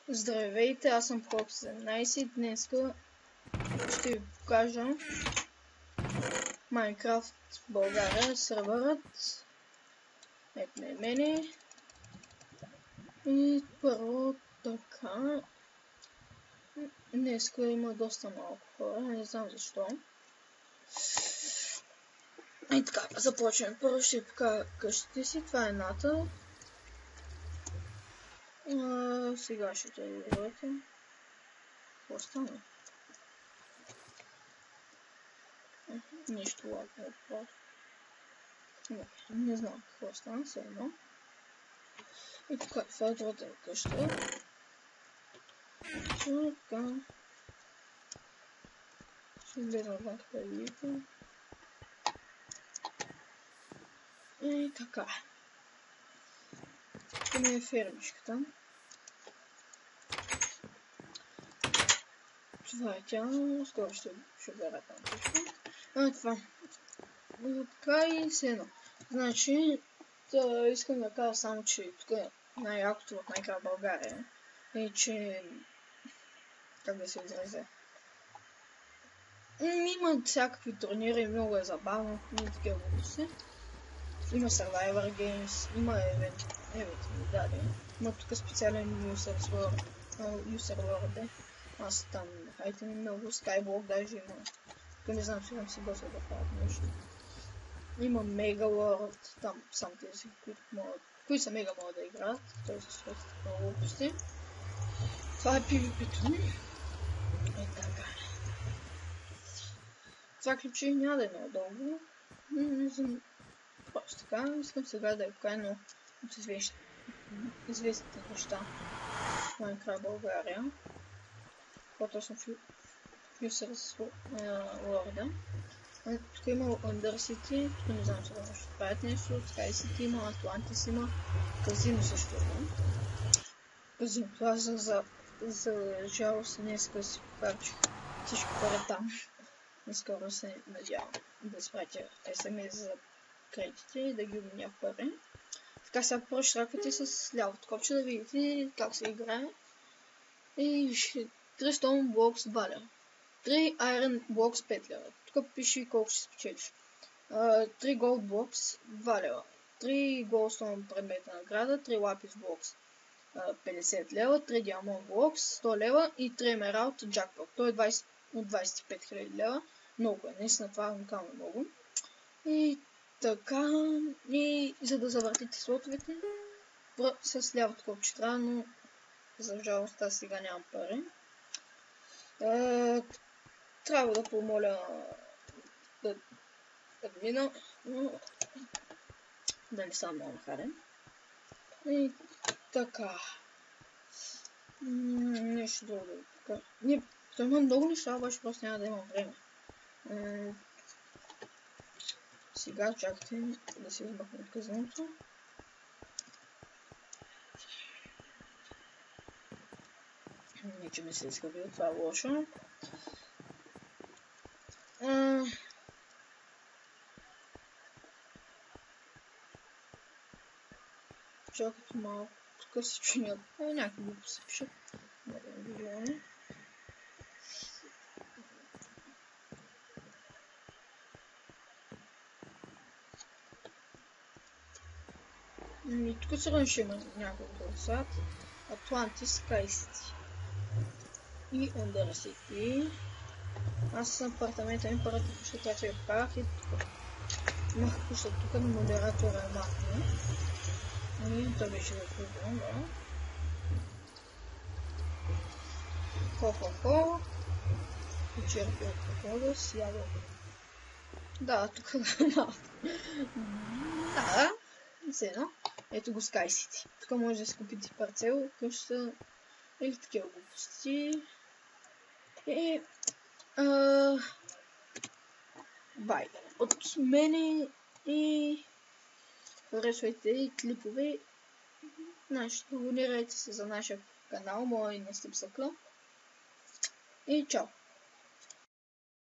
Здравейте, аз съм Fox17. Днес ще ви покажа Minecraft България серверът. Ето на мене. И първо така. Днес има доста малко хора, не знам защо. И така, започваме. Първо ще ви покажа къщите си. Това е едната. Сега ще те видите. Какво стана? Нищо ладно. Не знам какво стана все едно. И така, това е другата къща. Така. Ще влезам вън да видите. И така. Тук ми е фермичката. Това е тя. Скоро ще бера там всичко. Това. Така и все едно. Значи, искам да кажа само, че тук е най-якото в Minecraft България. И че... Как да се изразя? Има всякакви турнири, много е забавно, и такива глупости. Има Survivor Games, има евент ми даде. Има тук специален user lord. Аз там хайте много, Skyblock даже има. Тук не знам, че си доста да правят нещо. Има Megalord, там сам тези, които са мега могат да играят, т.е. с такива глупости. Това е PvP-то. И така. Това клипче няма да е много дълго. Не знам. Просто така, искам сега да е покажа от известните неща в Minecraft България. По-точно в Users World. Тук има Undercity, тук не знам сега защо правят нещо, Sky City има, Atlantis има, Казино също има. Казино, това за жалост днеска си похарчих всичко пари там. И скоро се надявам да изпратя SMS за кредити и да ги обменя в пари. Така сега прощраквате с лявото копче да видите как се играе. И 3 Stone Blocks 2 лева. 3 Iron Blocks 5 лева. Тук пише колко ще спечелиш. 3 Gold Blocks 2 лева. 3 Goldstone предметна награда. 3 Lapis Blocks 50 лева. 3 Diamond Blocks 100 лева. И 3 Emerald Jackpot. Той е 20 от 25 000 лева. Много е. Наистина това е уникално много. И така. И за да завъртите слотовете с лявото копче трябва, но за жалост аз сега нямам пари. Трябва да помоля админа, но да не съм много нахарен. И така. Нещо друго да ви покажа. Той има много неща, обаче просто няма да имам време. Сега чакайте да се избахна от казаното. Не, че ми се изгубил, това е лошо. Чакайте малко, тук се чинят. Някакви глупости се пишат. Не видимо. И тук сигурно ще има няколко сайт. Atlantis, Sky City и Undercity. Аз съм в апартамента ми, първата къща, тя се я вкарах и тук. Имах къща тук, но модератора е махна. И той беше закупен, да. Хо-хо-хо. Почерпи от похода, сяда. Да, тук е малко. Да, все едно. Ето го Sky City. Тук може да си купите парцел, къща или такива глупости. И... бай. От мене и харесвайте клипове. Значи, абонирайте се за нашия канал, моя Инстаграм. И чао!